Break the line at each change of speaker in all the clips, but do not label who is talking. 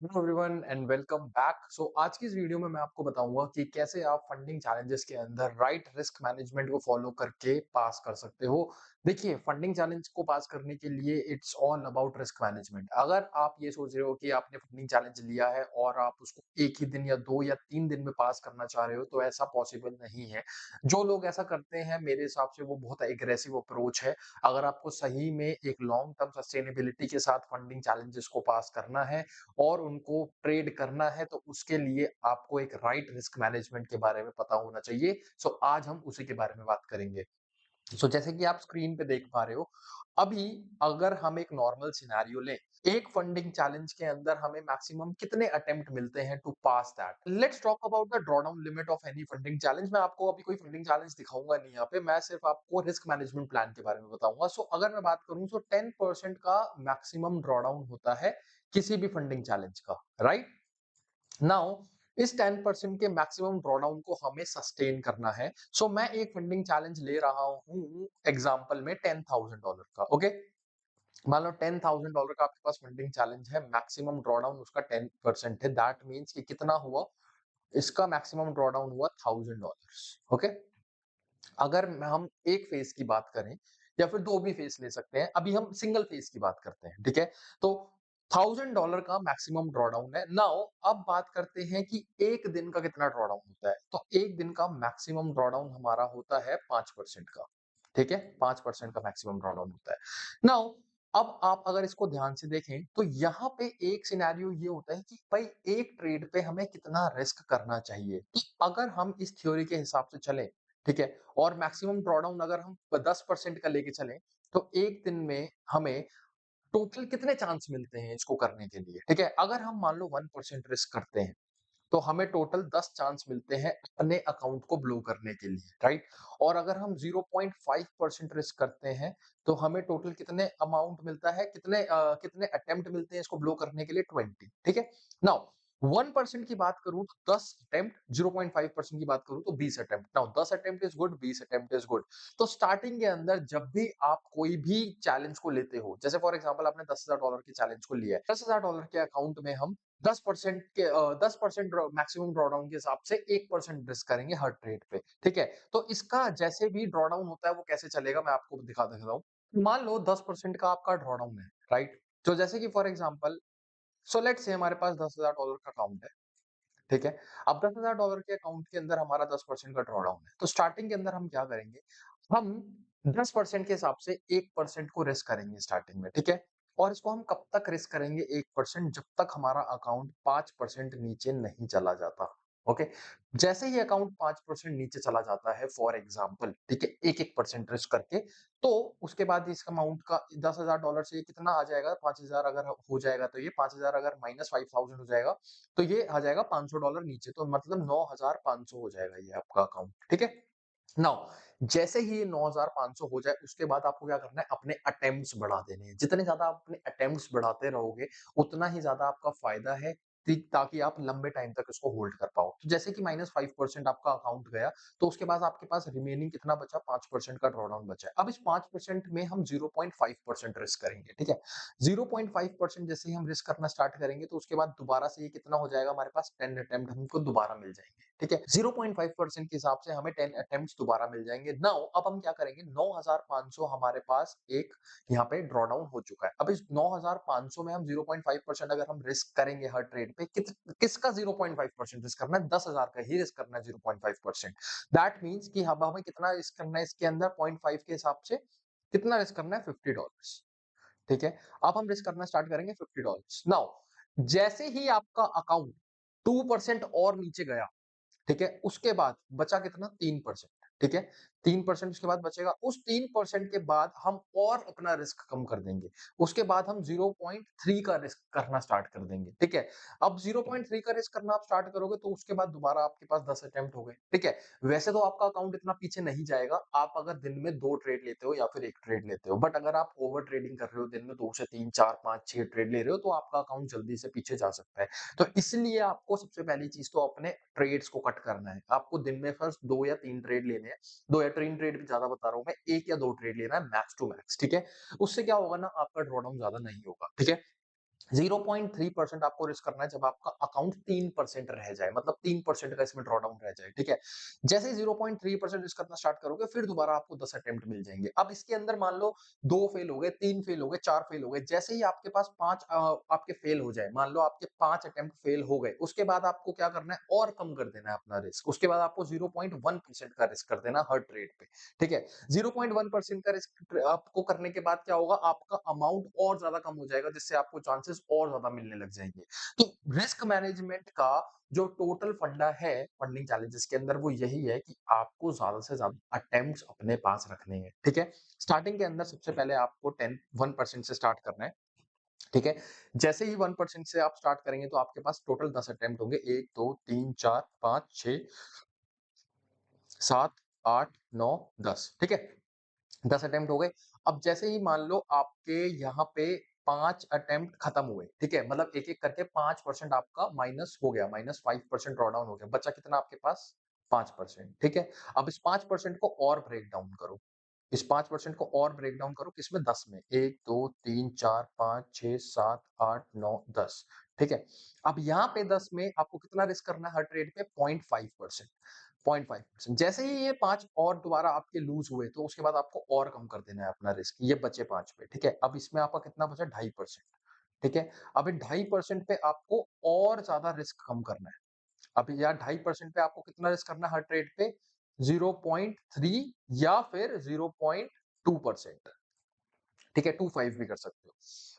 Hello everyone and welcome back. आज की इस वीडियो में मैं आपको बताऊंगा कि कैसे आप फंडिंग चैलेंजेस के अंदर राइट रिस्क मैनेजमेंट को फॉलो करके पास कर सकते हो। देखिए, फंडिंग चैलेंज को पास करने के लिए it's all about risk management. अगर आप ये सोच रहे हो कि आपने फंडिंग चैलेंज लिया है और आप उसको एक ही दिन या 2 या 3 दिन में पास करना चाह रहे हो, तो ऐसा पॉसिबल नहीं है। जो लोग ऐसा करते हैं, मेरे हिसाब से वो बहुत एग्रेसिव अप्रोच है। अगर आपको सही में एक लॉन्ग टर्म सस्टेनेबिलिटी के साथ फंडिंग चैलेंजेस को पास करना है और उनको ट्रेड करना है, तो उसके लिए आपको एक राइट रिस्क मैनेजमेंट के बारे में पता होना चाहिए। आज हम उसी के बारे में बात करेंगे। जैसे कि आप स्क्रीन पे देख पा रहे हो, अभी अगर हम एक नॉर्मल सिनेरियो लें, एक फंडिंग चैलेंज के अंदर हमें मैक्सिमम कितने अटेम्प्ट मिलते हैं to pass that. Let's talk about the drawdown limit of any funding challenge. मैं आपको अभी कोई फंडिंग चैलेंज दिखाऊंगा नहीं यहाँ पे, मैं सिर्फ आपको रिस्क मैनेजमेंट प्लान के बारे में बताऊंगा। अगर मैं बात करूं, 10% का मैक्सिमम ड्रॉडाउन होता है किसी भी फंडिंग चैलेंज का, राइट? नाउ इस 10% के मैक्सिमम ड्रॉडाउन को हमें सस्टेन करना है। मैं एक फंडिंग चैलेंज ले रहा हूं एग्जांपल में $10,000 का। ओके, मान लो $10,000 का आपके पास फंडिंग चैलेंज है, मैक्सिमम ड्रॉडाउन उसका 10% है। दैट मीन्स कि कितना हुआ, इसका मैक्सिमम ड्रॉडाउन हुआ $1,000। ओके, अगर हम एक फेज की बात करें या फिर दो भी फेज ले सकते हैं, अभी हम सिंगल फेज की बात करते हैं, ठीक है? तो $1,000 का मैक्सिमम ड्रॉडाउन है। नाउ अब बात करते हैं कि एक दिन का कितना ड्रॉडाउन होता है। तो एक दिन का मैक्सिमम ड्रॉडाउन हमारा होता है 5% का, ठीक है? 5% का मैक्सिमम ड्रॉडाउन होता है। नाउ अब आप अगर इसको ध्यान से देखें, तो यहाँ पे एक सिनेरियो ये होता है कि भाई एक ट्रेड पे हमें कितना रिस्क करना चाहिए। तो अगर हम इस थ्योरी के हिसाब से चलें, ठीक है, और मैक्सिमम ड्रॉडाउन अगर हम 10% का लेके चलें, तो एक दिन में हमें टोटल कितने चांस मिलते हैं इसको करने के लिए, ठीक है? अगर हम मान लो 1% रिस्क करते हैं, तो हमें टोटल 10 चांस मिलते हैं अपने अकाउंट को ब्लो करने के लिए, राइट? और अगर हम 0.5% रिस्क करते हैं, तो हमें टोटल कितने अमाउंट मिलता है, कितने अटेम्प्ट मिलते हैं इसको ब्लो करने के लिए? 20, ठीक है? नाउ 1% की बात करूं तो 10 अटेम्प्ट, 0.5% की बात करूं तो 20 attempt. Now 10 attempt is good, 20 attempt is good. तो स्टार्टिंग के अंदर जब भी आप कोई भी चैलेंज को लेते हो, जैसे फॉर एग्जांपल आपने $10,000 के चैलेंज को लिया है, $10,000 के अकाउंट में हम 10% मैक्सिमम ड्रॉडाउन के हिसाब से 1% रिस्क करेंगे हर ट्रेड पे, ठीक है? तो इसका जैसे भी ड्रॉडाउन होता है वो कैसे चलेगा, मैं आपको दिखा देता हूँ। मान लो 10% का आपका ड्रॉडाउन है, राइट? तो जैसे कि फॉर एग्जांपल, लेट्स से हमारे पास $10,000 का अकाउंट है, ठीक है? अब $10,000 के अकाउंट के अंदर हमारा 10% का ड्रॉडाउन है। तो स्टार्टिंग के अंदर हम क्या करेंगे, हम 10% के हिसाब से 1% को रिस्क करेंगे स्टार्टिंग में, ठीक है? और इसको हम कब तक रिस्क करेंगे 1%, जब तक हमारा अकाउंट 5% नीचे नहीं चला जाता। ओके? जैसे ही अकाउंट 5% नीचे चला जाता है फॉर एग्जांपल, ठीक है? 1-1% रिस्क करके, तो उसके बाद इस अमाउंट का $10,000 से ये कितना आ जाएगा, 5,000 अगर हो जाएगा तो ये 5,000 अगर माइनस 5,000 हो जाएगा, तो ये आ जाएगा $500 नीचे, तो मतलब 9,500 हो जाएगा ये आपका अकाउंट, ठीक है? नाउ जैसे ही ये 9,500 हो जाए, उसके बाद आपको क्या करना है, अपने अटेम्प्ट्स बढ़ा देने हैं। जितने ज़्यादा आप अपने अटेम्प्ट्स बढ़ाते रहोगे, उतना ही ज़्यादा आपका फ़ायदा है, ताकि आप लंबे टाइम तक इसको होल्ड कर पाओ। तो जैसे कि -5% आपका अकाउंट गया, तो उसके बाद आपके पास रिमेनिंग कितना बचा, 5% का ड्रॉडाउन बचा है। अब इस 5% में हम 0.5% रिस्क करेंगे, ठीक है? 0.5% जैसे ही हम रिस्क करना स्टार्ट करेंगे, तो उसके बाद दोबारा से ये कितना हो जाएगा हमारे पास, 10 अटेम्प्ट हमको दोबारा मिल जाएँगे, ठीक है? 0.5% के हिसाब से हमें 10 अटेम्प्ट्स दोबारा मिल जाएँगे। नाउ अब हम क्या करेंगे, 9,500 हमारे पास एक यहाँ पे ड्रॉ डाउन हो चुका है। अब इस 9,500 में हम 0.5% अगर हम रिस्क करेंगे हर ट्रेड पे, किसका 0.5% रिस्क करना है? 10,000 का ही रिस्क करना है 0.5%। दैट मीन्स कि अब हमें कितना रिस्क करना है इसके अंदर, 0.5 के हिसाब से कितना रिस्क करना है? $50, ठीक है? अब हम रिस्क करना स्टार्ट करेंगे $50। नाउ जैसे ही आपका अकाउंट 2% और नीचे गया, ठीक है? उसके बाद बचा कितना, 3%, ठीक है? 3% उसके बाद बचेगा। उस 3% के बाद हम और अपना रिस्क कम कर देंगे। उसके बाद हम 0.3 का रिस्क करना स्टार्ट कर देंगे, ठीक है? अब 0.3 का रिस्क करना आप स्टार्ट करोगे, तो उसके बाद दोबारा आपके पास 10 अटेम्प्ट हो गए, ठीक है? वैसे तो आपका अकाउंट इतना पीछे नहीं जाएगा, आप अगर दिन में 2 ट्रेड लेते हो या फिर 1 ट्रेड लेते हो। बट अगर आप ओवर ट्रेडिंग कर रहे हो, दिन में 2 से 3, 4, 5, 6 ट्रेड ले रहे हो, तो आपका अकाउंट जल्दी से पीछे जा सकता है। तो इसलिए आपको सबसे पहली चीज़ तो अपने ट्रेड्स को कट करना है। आपको दिन में फर्स्ट 2 या 3 ट्रेड लेने हैं। 2 या 3 ट्रेड भी ज़्यादा बता रहा हूँ मैं, 1 या 2 ट्रेड लेना है मैक्स टू मैक्स, ठीक है? उससे क्या होगा ना, आपका ड्रॉडाउन ज़्यादा नहीं होगा, ठीक है? 0.3% आपको रिस्क करना है जब आपका अकाउंट 3% रह जाए, मतलब 3% का इसमें ड्रॉडाउन रह जाए, ठीक है? जैसे ही 0.3% रिस्क करना स्टार्ट करोगे, फिर दोबारा आपको 10 अटेम्प्ट मिल जाएँगे। अब इसके अंदर मान लो 2 फेल हो गए, 3 फेल हो गए, 4 फेल हो गए, जैसे ही आपके पास 5 आपके फेल हो जाए, मान लो आपके 5 अटेम्प्ट फेल हो गए, उसके बाद आपको क्या करना है और कम कर देना है अपना रिस्क। उसके बाद आपको 0.1% का रिस्क कर देना हर ट्रेड पे, ठीक है? 0.1% का रिस्क आपको करने के बाद क्या होगा, आपका अमाउंट और ज़्यादा कम हो जाएगा, जिससे आपको चांसेस और ज़्यादा मिलने लग जाएँगे। तो रिस्क मैनेजमेंट का जो टोटल फंडा है फंडिंग चैलेंजेस के अंदर, वो यही है कि आपको ज़्यादा से ज़्यादा अटेम्प्ट्स अपने पास रखने हैं, ठीक है? स्टार्टिंग के अंदर सबसे पहले आपको 1% से स्टार्ट करना है, ठीक है? जैसे ही 1% से आप स्टार्ट करेंगे तो आपके पास टोटल 10 अटेम्प्ट होंगे। 1, 2, 3, 4, 5, 6, 7, 8, 9, 10, ठीक है? 10 अटेम्प्ट हो गए। अब जैसे ही मान लो आपके यहाँ पे 5 अटेम्प्ट खत्म हुए, ठीक है? मतलब एक-एक करके 5% आपका माइनस हो गया, -5% ड्रॉडाउन हो गया। बचा कितना आपके पास? 5%, ठीक है? अब इस 5% को और ब्रेक डाउन करो। इस 5% को और ब्रेक डाउन करो किसमें? 10 में। 1, 2, 3, 4, 5, 6, 7, 8, 9, 10, ठीक है? अब यहाँ पे 10 में आपको कितना रिस्क करना है हर ट्रेड पे? 0.5%। 0.5% जैसे ही ये 5 और दोबारा आपके लूज़ हुए, तो उसके बाद आपको और कम कर देना है अपना रिस्क, ये बचे 5 पे, ठीक है? अब इसमें आपका कितना बचा? 2.5%, ठीक है? अब इन 2.5% पे आपको और ज़्यादा रिस्क कम करना है। अब यहाँ 2.5% पे आपको कितना रिस्क करना है हर ट्रेड पे? 0.3 या फिर 0.2%, ठीक है? 25 भी कर सकते हो।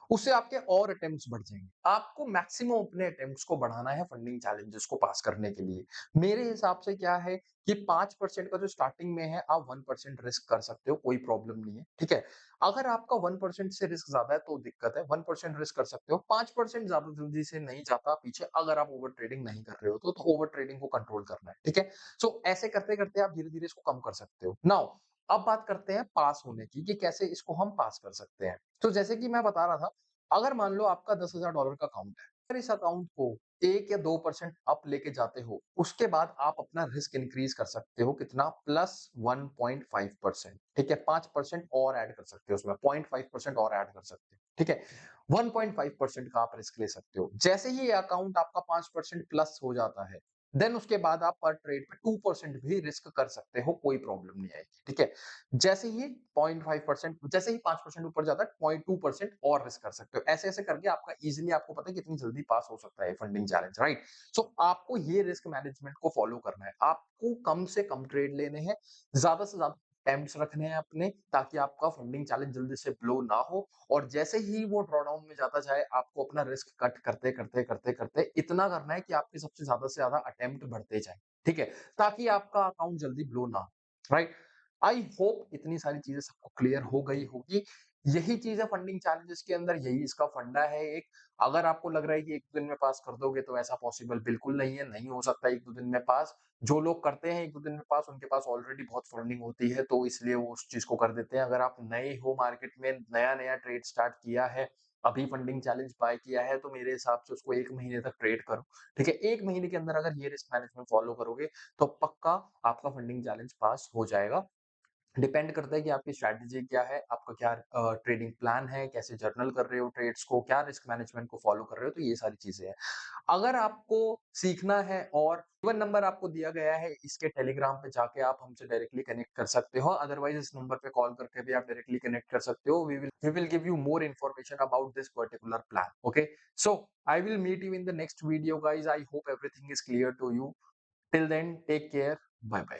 उससे आपके और अटेम्प्ट्स बढ़ जाएँगे। आपको मैक्सिमम अपने अटेम्प्ट्स को बढ़ाना है फंडिंग चैलेंजेस को पास करने के लिए। मेरे हिसाब से क्या है कि 5% का जो स्टार्टिंग में है, आप 1% रिस्क कर सकते हो, कोई प्रॉब्लम नहीं है, ठीक है? अगर आपका 1% से रिस्क ज़्यादा है तो दिक्कत है, 1% रिस्क कर सकते हो। 5% ज़्यादा जल्दी से नहीं जाता पीछे, अगर आप ओवर ट्रेडिंग नहीं कर रहे हो तो ओवर ट्रेडिंग को कंट्रोल करना है, ठीक है? सो ऐसे करते-करते आप धीरे-धीरे इसको कम कर सकते हो। नाउ अब बात करते हैं पास होने की कि कैसे इसको हम पास कर सकते हैं। तो जैसे कि मैं बता रहा था, अगर मान लो आपका $10,000 का अकाउंट है, अगर इस अकाउंट को 1 या 2% अप लेके जाते हो, उसके बाद आप अपना रिस्क इंक्रीज़ कर सकते हो कितना? प्लस 1.5%, ठीक है? 5% और ऐड कर सकते हो उसमें, 0.5% और ऐड कर सकते हो, ठीक है? 1.5% का आप रिस्क ले सकते हो। जैसे ही ये अकाउंट आपका 5% प्लस हो जाता है, देन उसके बाद आप पर ट्रेड पे 2% भी रिस्क कर सकते हो, कोई प्रॉब्लम नहीं आएगी, ठीक है? जैसे ही 0.5% जैसे ही 5% ऊपर जाता है, 0.2% और रिस्क कर सकते हो। ऐसे-ऐसे करके आपका ईज़िली आपको पता है कितनी जल्दी पास हो सकता है फंडिंग चैलेंज, राइट? सो आपको ये रिस्क मैनेजमेंट को फॉलो करना है। आपको कम से कम ट्रेड लेने हैं, ज़्यादा से ज़्यादा अटेम्प्ट्स रखने हैं अपने, ताकि आपका फंडिंग चैलेंज जल्दी से ब्लो ना हो, और जैसे ही वो ड्रॉडाउन में जाता जाए, आपको अपना रिस्क कट करते इतना करना है कि आपके सबसे से ज़्यादा अटेम्प्ट बढ़ते जाएँ, ठीक है? ताकि आपका अकाउंट जल्दी ब्लो ना हो, राइट? आई होप इतनी सारी चीज़ें सबको क्लियर हो गई होगी। यही चीज़ है फंडिंग चैलेंजेस के अंदर, यही इसका फंडा है एक। अगर आपको लग रहा है कि 1-2 दिन में पास कर दोगे, तो ऐसा पॉसिबल बिल्कुल नहीं है, नहीं हो सकता 1-2 दिन में पास। जो लोग करते हैं 1-2 दिन में पास, उनके पास ऑलरेडी बहुत फंडिंग होती है, तो इसलिए वो उस चीज़ को कर देते हैं। अगर आप नए हो मार्केट में, नया-नया ट्रेड स्टार्ट किया है, अभी फंडिंग चैलेंज बाय किया है, तो मेरे हिसाब से उसको 1 महीने तक ट्रेड करो, ठीक है? 1 महीने के अंदर अगर ये रिस्क मैनेजमेंट फॉलो करोगे, तो पक्का आपका फंडिंग चैलेंज पास हो जाएगा। डिपेंड करता है कि आपकी स्ट्रैटेजी क्या है, आपका क्या ट्रेडिंग प्लान है, कैसे जर्नल कर रहे हो ट्रेड्स को, क्या रिस्क मैनेजमेंट को फॉलो कर रहे हो, तो ये सारी चीज़ें हैं। अगर आपको सीखना है और गिवन नंबर आपको दिया गया है, इसके टेलीग्राम पे जाके आप हमसे डायरेक्टली कनेक्ट कर सकते हो, अदरवाइज़ इस नंबर पे कॉल करके भी आप डायरेक्टली कनेक्ट कर सकते हो। We will give you more information about this particular plan, okay? So I will meet you in the next video guys, I hope everything is clear to you. Till then take care, bye bye.